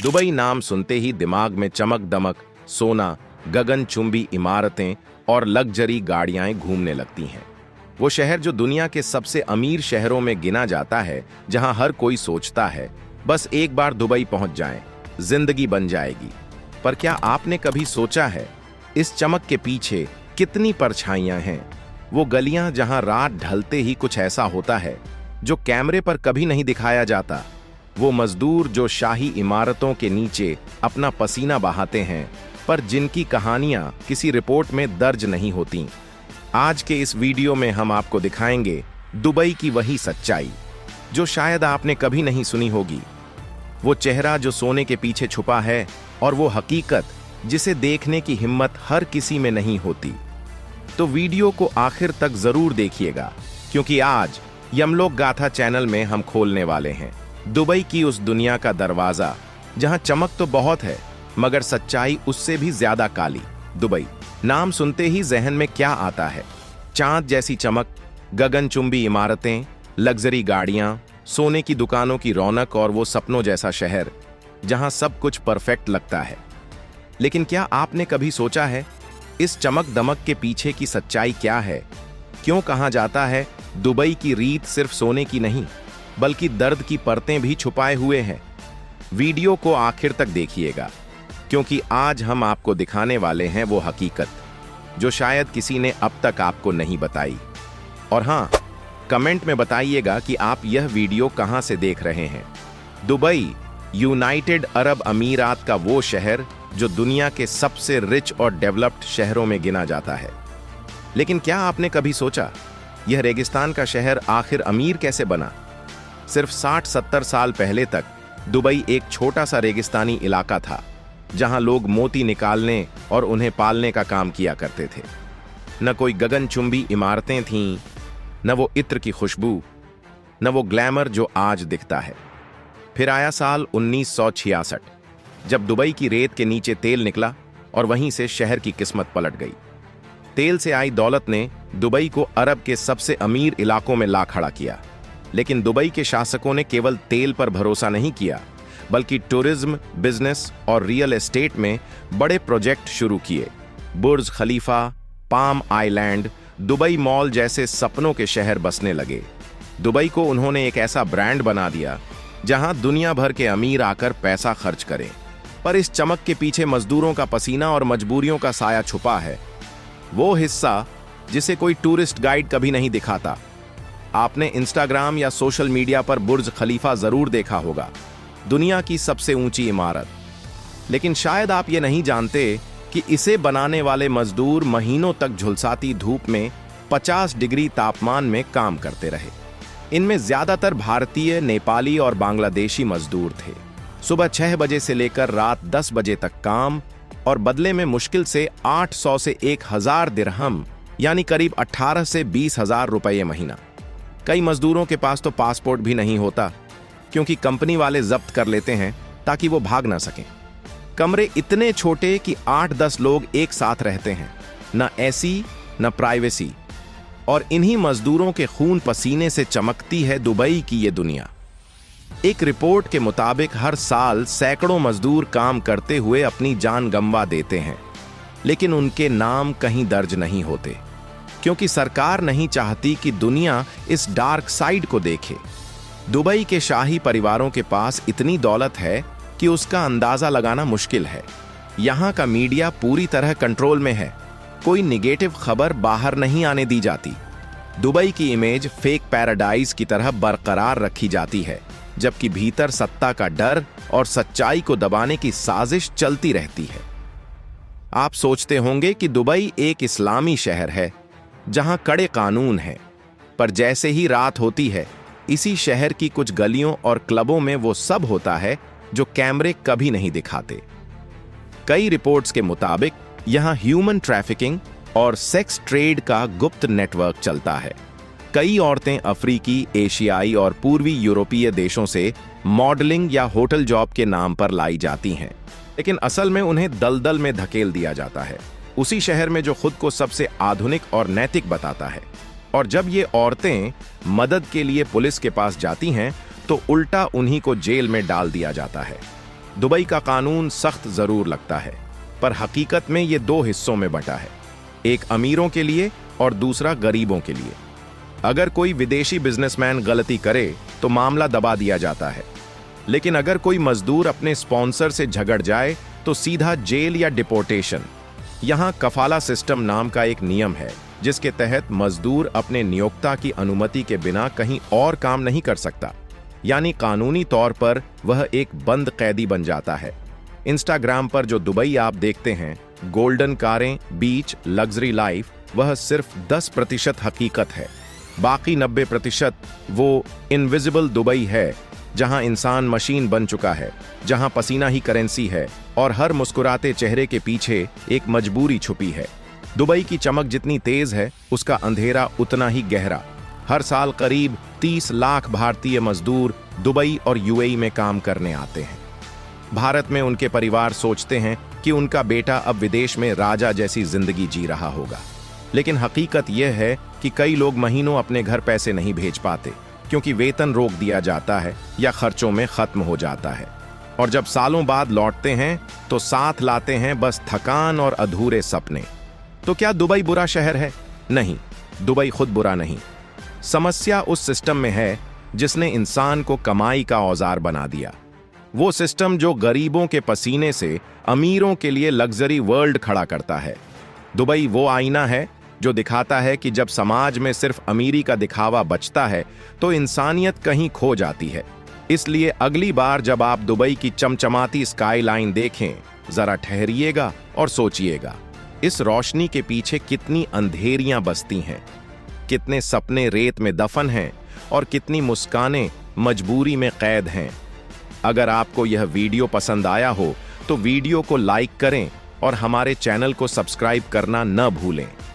Dubai नाम सुनते ही दिमाग में चमक दमक, सोना, गगनचुंबी इमारतें और लग्जरी गाड़ियां घूमने लगती हैं। वो शहर जो दुनिया के सबसे अमीर शहरों में गिना जाता है, जहां हर कोई सोचता है बस एक बार दुबई पहुंच जाएं, जिंदगी बन जाएगी। पर क्या आपने कभी सोचा है इस चमक के पीछे कितनी परछाइयां हैं? वो गलियां जहां रात ढलते ही कुछ ऐसा होता है जो कैमरे पर कभी नहीं दिखाया जाता। वो मजदूर जो शाही इमारतों के नीचे अपना पसीना बहाते हैं, पर जिनकी कहानियां किसी रिपोर्ट में दर्ज नहीं होती। आज के इस वीडियो में हम आपको दिखाएंगे दुबई की वही सच्चाई जो शायद आपने कभी नहीं सुनी होगी। वो चेहरा जो सोने के पीछे छुपा है, और वो हकीकत जिसे देखने की हिम्मत हर किसी में नहीं होती। तो वीडियो को आखिर तक जरूर देखिएगा, क्योंकि आज यमलोक गाथा चैनल में हम खोलने वाले हैं दुबई की उस दुनिया का दरवाजा जहां चमक तो बहुत है, मगर सच्चाई उससे भी ज्यादा काली। दुबई नाम सुनते ही जहन में क्या आता है? चांद जैसी चमक, गगनचुंबी इमारतें, लग्जरी गाड़ियां, सोने की दुकानों की रौनक और वो सपनों जैसा शहर जहां सब कुछ परफेक्ट लगता है। लेकिन क्या आपने कभी सोचा है इस चमक दमक के पीछे की सच्चाई क्या है? क्यों कहा जाता है दुबई की रीत सिर्फ सोने की नहीं, बल्कि दर्द की परतें भी छुपाए हुए हैं? वीडियो को आखिर तक देखिएगा, क्योंकि आज हम आपको दिखाने वाले हैं वो हकीकत जो शायद किसी ने अब तक आपको नहीं बताई। और हाँ, कमेंट में बताइएगा कि आप यह वीडियो कहां से देख रहे हैं। दुबई यूनाइटेड अरब अमीरात का वो शहर जो दुनिया के सबसे रिच और डेवलप्ड शहरों में गिना जाता है। लेकिन क्या आपने कभी सोचा यह रेगिस्तान का शहर आखिर अमीर कैसे बना? सिर्फ 60-70 साल पहले तक दुबई एक छोटा सा रेगिस्तानी इलाका था, जहां लोग मोती निकालने और उन्हें पालने का काम किया करते थे। न कोई गगनचुंबी इमारतें थीं, न वो इत्र की खुशबू, न वो ग्लैमर जो आज दिखता है। फिर आया साल 1966, जब दुबई की रेत के नीचे तेल निकला और वहीं से शहर की किस्मत पलट गई। तेल से आई दौलत ने दुबई को अरब के सबसे अमीर इलाकों में ला खड़ा किया। लेकिन दुबई के शासकों ने केवल तेल पर भरोसा नहीं किया, बल्कि टूरिज्म, बिजनेस और रियल एस्टेट में बड़े प्रोजेक्ट शुरू किए। बुर्ज खलीफा, पाम आइलैंड, दुबई मॉल जैसे सपनों के शहर बसने लगे। दुबई को उन्होंने एक ऐसा ब्रांड बना दिया जहां दुनिया भर के अमीर आकर पैसा खर्च करें। पर इस चमक के पीछे मजदूरों का पसीना और मजबूरियों का साया छुपा है, वो हिस्सा जिसे कोई टूरिस्ट गाइड कभी नहीं दिखाता। आपने इंस्टाग्राम या सोशल मीडिया पर बुर्ज खलीफा जरूर देखा होगा, दुनिया की सबसे ऊंची इमारत। लेकिन शायद आप ये नहीं जानते कि इसे बनाने वाले मजदूर महीनों तक झुलसाती धूप में 50 डिग्री तापमान में काम करते रहे। इनमें ज्यादातर भारतीय, नेपाली और बांग्लादेशी मजदूर थे। सुबह 6 बजे से लेकर रात 10 बजे तक काम, और बदले में मुश्किल से 800 से 1000 दिरहम, यानी करीब 18 से 20,000 रुपये महीना। कई मजदूरों के पास तो पासपोर्ट भी नहीं होता, क्योंकि कंपनी वाले जब्त कर लेते हैं ताकि वो भाग ना सकें। कमरे इतने छोटे कि 8-10 लोग एक साथ रहते हैं, न एसी न प्राइवेसी। और इन्हीं मजदूरों के खून पसीने से चमकती है दुबई की ये दुनिया। एक रिपोर्ट के मुताबिक हर साल सैकड़ों मजदूर काम करते हुए अपनी जान गंवा देते हैं, लेकिन उनके नाम कहीं दर्ज नहीं होते, क्योंकि सरकार नहीं चाहती कि दुनिया इस डार्क साइड को देखे। दुबई के शाही परिवारों के पास इतनी दौलत है कि उसका अंदाजा लगाना मुश्किल है। यहाँ का मीडिया पूरी तरह कंट्रोल में है, कोई निगेटिव खबर बाहर नहीं आने दी जाती। दुबई की इमेज फेक पैराडाइज की तरह बरकरार रखी जाती है, जबकि भीतर सत्ता का डर और सच्चाई को दबाने की साजिश चलती रहती है। आप सोचते होंगे कि दुबई एक इस्लामी शहर है जहां कड़े कानून हैं, पर जैसे ही रात होती है, इसी शहर की कुछ गलियों और क्लबों में वो सब होता है जो कैमरे कभी नहीं दिखाते। कई रिपोर्ट्स के मुताबिक यहां ह्यूमन ट्रैफिकिंग और सेक्स ट्रेड का गुप्त नेटवर्क चलता है। कई औरतें अफ्रीकी, एशियाई और पूर्वी यूरोपीय देशों से मॉडलिंग या होटल जॉब के नाम पर लाई जाती हैं, लेकिन असल में उन्हें दलदल में धकेल दिया जाता है, उसी शहर में जो खुद को सबसे आधुनिक और नैतिक बताता है। और जब ये औरतें मदद के लिए पुलिस के पास जाती हैं, तो उल्टा उन्हीं को जेल में डाल दिया जाता है। दुबई का कानून सख्त जरूर लगता है, पर हकीकत में ये दो हिस्सों में बंटा है, एक अमीरों के लिए और दूसरा गरीबों के लिए। अगर कोई विदेशी बिजनेसमैन गलती करे तो मामला दबा दिया जाता है, लेकिन अगर कोई मजदूर अपने स्पॉन्सर से झगड़ जाए तो सीधा जेल या डिपोर्टेशन। यहाँ कफाला सिस्टम नाम का एक नियम है जिसके तहत मजदूर अपने नियोक्ता की अनुमति के बिना कहीं और काम नहीं कर सकता, यानी कानूनी तौर पर वह एक बंद कैदी बन जाता है। इंस्टाग्राम पर जो दुबई आप देखते हैं, गोल्डन कारें, बीच, लग्जरी लाइफ, वह सिर्फ 10% हकीकत है। बाकी 90% वो इनविजिबल दुबई है, जहां इंसान मशीन बन चुका है, जहां पसीना ही करेंसी है और हर मुस्कुराते चेहरे के पीछे एक मजबूरी छुपी है। दुबई की चमक जितनी तेज है, उसका अंधेरा उतना ही गहरा। हर साल करीब 30 लाख भारतीय मजदूर दुबई और यूएई में काम करने आते हैं। भारत में उनके परिवार सोचते हैं कि उनका बेटा अब विदेश में राजा जैसी जिंदगी जी रहा होगा, लेकिन हकीकत यह है कि कई लोग महीनों अपने घर पैसे नहीं भेज पाते क्योंकि वेतन रोक दिया जाता है या खर्चों में खत्म हो जाता है। और जब सालों बाद लौटते हैं तो साथ लाते हैं बस थकान और अधूरे सपने। तो क्या दुबई बुरा शहर है? नहीं, दुबई खुद बुरा नहीं। समस्या उस सिस्टम में है जिसने इंसान को कमाई का औजार बना दिया। वो सिस्टम जो गरीबों के पसीने से अमीरों के लिए लग्जरी वर्ल्ड खड़ा करता है। दुबई वो आईना है जो दिखाता है कि जब समाज में सिर्फ अमीरी का दिखावा बचता है तो इंसानियत कहीं खो जाती है। इसलिए अगली बार जब आप दुबई की चमचमाती स्काईलाइन देखें, जरा ठहरिएगा और सोचिएगा, इस रोशनी के पीछे कितनी अंधेरियां बसती हैं, कितने सपने रेत में दफन हैं और कितनी मुस्कानें मजबूरी में कैद हैं। अगर आपको यह वीडियो पसंद आया हो तो वीडियो को लाइक करें और हमारे चैनल को सब्सक्राइब करना न भूलें।